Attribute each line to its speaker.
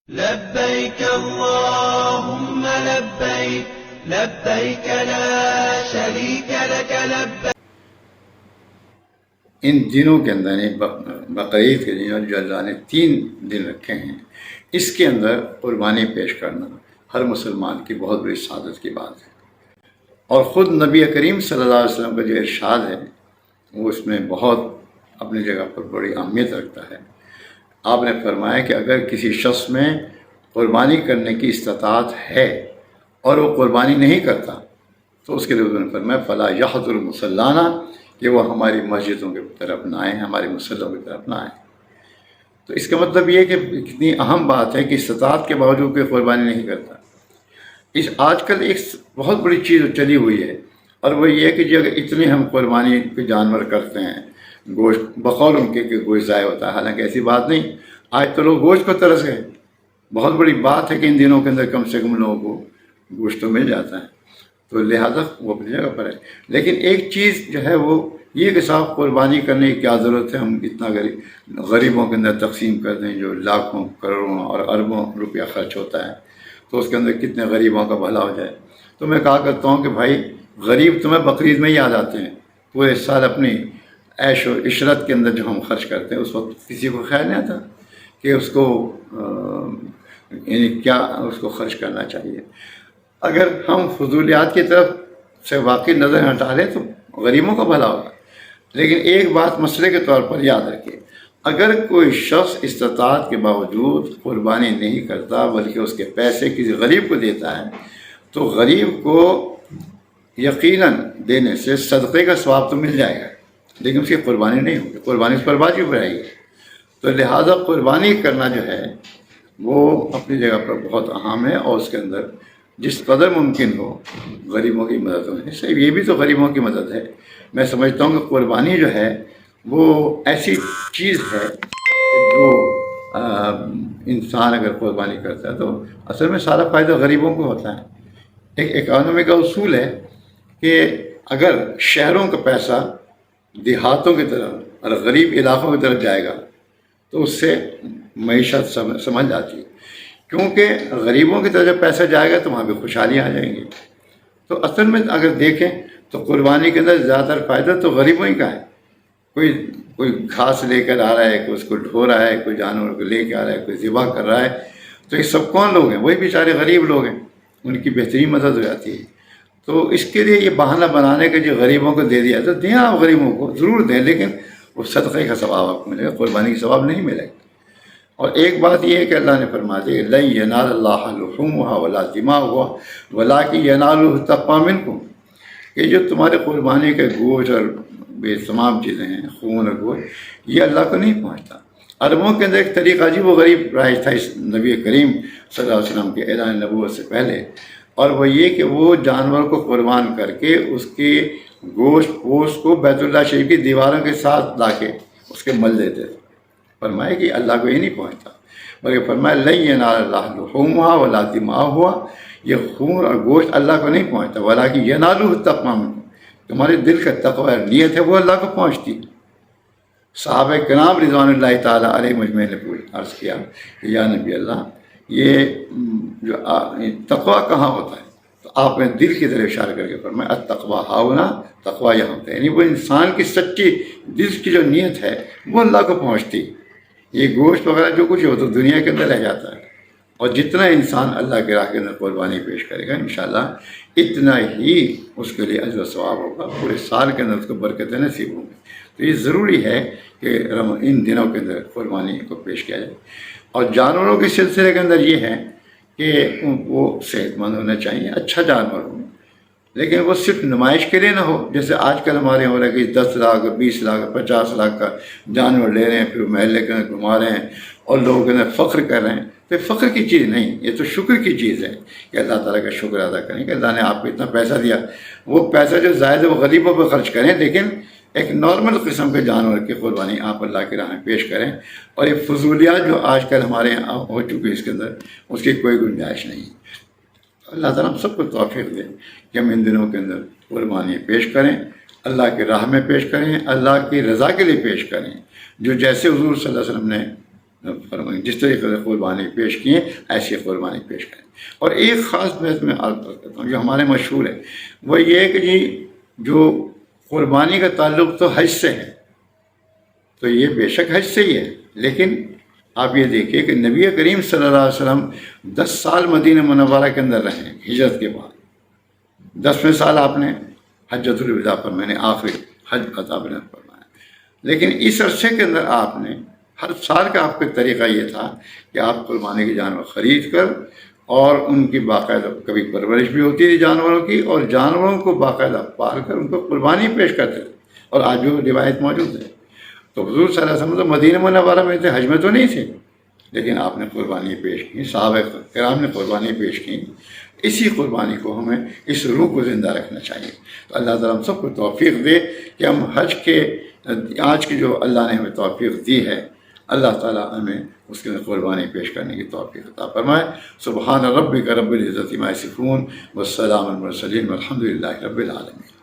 Speaker 1: لبيك اللهم لبيك لبيك لا شريك لك لبيك.
Speaker 2: ان دنوں کے اندر بقرعید کے دن جو اللہ نے 3 دن رکھے ہیں، اس کے اندر قربانی پیش کرنا ہر مسلمان کی بہت بڑی سعادت کی بات ہے. اور خود نبی کریم صلی اللہ علیہ وسلم کا جو ارشاد ہے وہ اس میں بہت اپنی جگہ پر بڑی اہمیت رکھتا ہے. آپ نے فرمایا کہ اگر کسی شخص میں قربانی کرنے کی استطاعت ہے اور وہ قربانی نہیں کرتا تو اس کے لیے انہوں نے فرمایا فلا یحضر مصلانا، کہ وہ ہماری مسجدوں کی طرف نہ آئیں، ہماری مسلوں کی طرف نہ آئیں. تو اس کا مطلب یہ ہے کہ کتنی اہم بات ہے کہ استطاعت کے باوجود کوئی قربانی نہیں کرتا. آج کل ایک بہت بڑی چیز چلی ہوئی ہے، اور وہ یہ ہے کہ جو اتنے ہم قربانی کے جانور کرتے ہیں، گوشت بقول ان کے کہ گوشت ضائع ہوتا ہے، حالانکہ ایسی بات نہیں. آج تو لوگ گوشت کو ترس گئے. بہت بڑی بات ہے کہ ان دنوں کے اندر کم سے کم لوگوں کو گوشت تو مل جاتا ہے، تو لہذا وہ اپنی جگہ پر ہے. لیکن ایک چیز جو ہے وہ یہ کہ صاحب قربانی کرنے کی کیا ضرورت ہے؟ ہم اتنا غریبوں کے اندر تقسیم کر دیں جو لاکھوں کروڑوں اور اربوں روپیہ خرچ ہوتا ہے، تو اس کے اندر کتنے غریبوں کا بھلا ہو جائے. تو میں کہا کرتا ہوں کہ بھائی غریب تمہیں بقرعید میں ہی یاد آتے ہیں، پورے سال اپنی عیش و عشرت کے اندر جو ہم خرچ کرتے ہیں اس وقت کسی کو خیال نہیں آتا کہ اس کو یعنی کیا اس کو خرچ کرنا چاہیے. اگر ہم فضولیات کی طرف سے واقعی نظر ہٹا لیں تو غریبوں کا بھلا ہوگا. لیکن ایک بات مسئلے کے طور پر یاد رکھیں، اگر کوئی شخص استطاعت کے باوجود قربانی نہیں کرتا بلکہ اس کے پیسے کسی غریب کو دیتا ہے تو غریب کو یقیناً دینے سے صدقے کا ثواب تو مل جائے گا، لیکن اس کی قربانی نہیں ہوگی، قربانی اس پر واجب ہو رہے گی. تو لہٰذا قربانی کرنا جو ہے وہ اپنی جگہ پر بہت اہم ہے، اور اس کے اندر جس قدر ممکن ہو غریبوں کی مدد ہونی چاہیے. یہ بھی تو غریبوں کی مدد ہے. میں سمجھتا ہوں کہ قربانی جو ہے وہ ایسی چیز ہے کہ جو انسان اگر قربانی کرتا ہے تو اصل میں سارا فائدہ غریبوں کو ہوتا ہے. ایک اکانومی کا اصول ہے کہ اگر شہروں کا پیسہ دیہاتوں کی طرف اور غریب علاقوں کی طرف جائے گا تو اس سے معیشت سمجھ جاتی ہے، کیونکہ غریبوں کی طرف جب پیسہ جائے گا تو وہاں بھی خوشحالیاں آ جائیں گی. تو اصل میں اگر دیکھیں تو قربانی کے اندر زیادہ تر فائدہ تو غریبوں ہی کا ہے. کوئی گھاس لے کر آ رہا ہے، کوئی اس کو ڈھو رہا ہے، کوئی جانور کو لے کے آ رہا ہے، کوئی ذبح کر رہا ہے، تو یہ سب کون لوگ ہیں؟ وہی بیچارے غریب لوگ ہیں. ان کی بہترین مدد ہو جاتی ہے. تو اس کے لیے یہ بہانہ بنانے کے جو غریبوں کو دے دیا تو دیں، آپ غریبوں کو ضرور دیں، لیکن وہ صدقے کا ثواب آپ کو ملے گا، قربانی کا ثواب نہیں ملے گا. اور ایک بات یہ ہے کہ اللہ نے فرما دی لن ینال اللہ لحومها ولا دماؤها ولکن ینالہ التقوی منکم، کہ جو تمہارے قربانی کے گوشت اور بے تمام چیزیں ہیں، خون اور گوشت، یہ اللہ کو نہیں پہنچتا. عربوں کے اندر ایک طریقہ عجیب و غریب رائج تھا اس نبی کریم صلی اللہ علیہ وسلم کے اعلان نبوت سے پہلے، اور وہ یہ کہ وہ جانور کو قربان کر کے اس کے گوشت پوشت کو بیت اللہ شریف کی دیواروں کے ساتھ لا کے اس کے مل دیتے تھے. فرمایا کہ اللہ کو یہ نہیں پہنچتا، بلکہ فرمایا لن ینال اللہ لحومها ولا دماؤها، یہ خون اور گوشت اللہ کو نہیں پہنچتا، ولکن ینالہ التقوی منکم، تمہارے دل کا تقوی اور نیت ہے وہ اللہ کو پہنچتی. صحابہ کرام رضوان اللہ تعالیٰ علیہ مجمعین نے عرض کیا کہ یا نبی اللہ، یہ جو تقوی کہاں ہوتا ہے؟ تو آپ نے دل کی طرف اشارہ کر کے فرمایا التقوی ہاہنا، تقوی یہاں ہوتا ہے، یعنی وہ انسان کی سچی دل کی جو نیت ہے وہ اللہ کو پہنچتی. یہ گوشت وغیرہ جو کچھ ہو تو دنیا کے اندر رہ جاتا ہے، اور جتنا انسان اللہ کے راہ کے اندر قربانی پیش کرے گا انشاءاللہ اتنا ہی اس کے لیے اجر و ثواب ہوگا، پورے سال کے اندر اس کو برکتیں نصیب ہوں گی. تو یہ ضروری ہے کہ ان دنوں کے اندر قربانی کو پیش کیا جائے. اور جانوروں کے سلسلے کے اندر یہ ہے کہ وہ صحت مند ہونا چاہیے، اچھا جانور ہو، لیکن وہ صرف نمائش کے لیے نہ ہو. جیسے آج کل ہمارے ہو رہا ہے کہ 10 لاکھ 20 لاکھ 50 لاکھ کا جانور لے رہے ہیں، پھر محلے کے اندر گھما رہے ہیں اور لوگوں کے اندر فخر کر رہے ہیں. تو یہ فخر کی چیز نہیں، یہ تو شکر کی چیز ہے کہ اللہ تعالیٰ کا شکر ادا کریں کہ اللہ نے آپ کو اتنا پیسہ دیا. وہ پیسہ جو زائد ہے وہ غریبوں پہ خرچ کریں، لیکن ایک نارمل قسم کے جانور کی قربانی آپ اللہ کی راہ میں پیش کریں. اور یہ فضولیات جو آج کل ہمارے یہاں ہو چکی ہے اس کے اندر، اس کی کوئی گنجائش نہیں. اللہ تعالیٰ ہم سب کو توفیق دے کہ ہم ان دنوں کے اندر قربانی پیش کریں، اللہ کی راہ میں پیش کریں، اللہ کی رضا کے لیے پیش کریں، جو جیسے حضور صلی اللہ علیہ وسلم نے فرمائیں جس طریقے سے قربانی پیش کیے ایسی قربانی پیش کریں۔ اور ایک خاص بات میں عرض کرتا ہوں جو ہمارے مشہور ہے، وہ یہ ہے کہ جی جو قربانی کا تعلق تو حج سے ہے، تو یہ بے شک حج سے ہی ہے، لیکن آپ یہ دیکھیے کہ نبی کریم صلی اللہ علیہ وسلم 10 سال مدینہ منورہ کے اندر رہے ہجرت کے بعد۔ 10ویں سال آپ نے حجۃ الوداع پر میں نے آخری حج عطا فرمایا، لیکن اس عرصے کے اندر آپ نے ہر سال کا آپ کا طریقہ یہ تھا کہ آپ قربانی کے جانور خرید کر اور ان کی باقاعدہ کبھی پرورش بھی ہوتی تھی جانوروں کی، اور جانوروں کو باقاعدہ پال کر ان کو قربانی پیش کرتے تھے، اور آج بھی وہ روایت موجود ہے۔ تو حضور صلی اللہ علیہ وسلم تو مدینہ منورہ میں تھے، حج میں تو نہیں تھے، لیکن آپ نے قربانی پیش کی، صحابہ کرام نے قربانی پیش کی۔ اسی قربانی کو ہمیں اس روح کو زندہ رکھنا چاہیے۔ تو اللہ تعالیٰ ہم سب کو توفیق دے کہ ہم حج کے آج کی جو اللہ نے ہمیں توفیق دی ہے، اللہ تعالیٰ ہمیں اس کے قربانی پیش کرنے کی توفیق عطا فرمائے۔ سبحان ربک رب العزت عما یصفون والسلام علی المرسلین والحمد للہ رب العالمین۔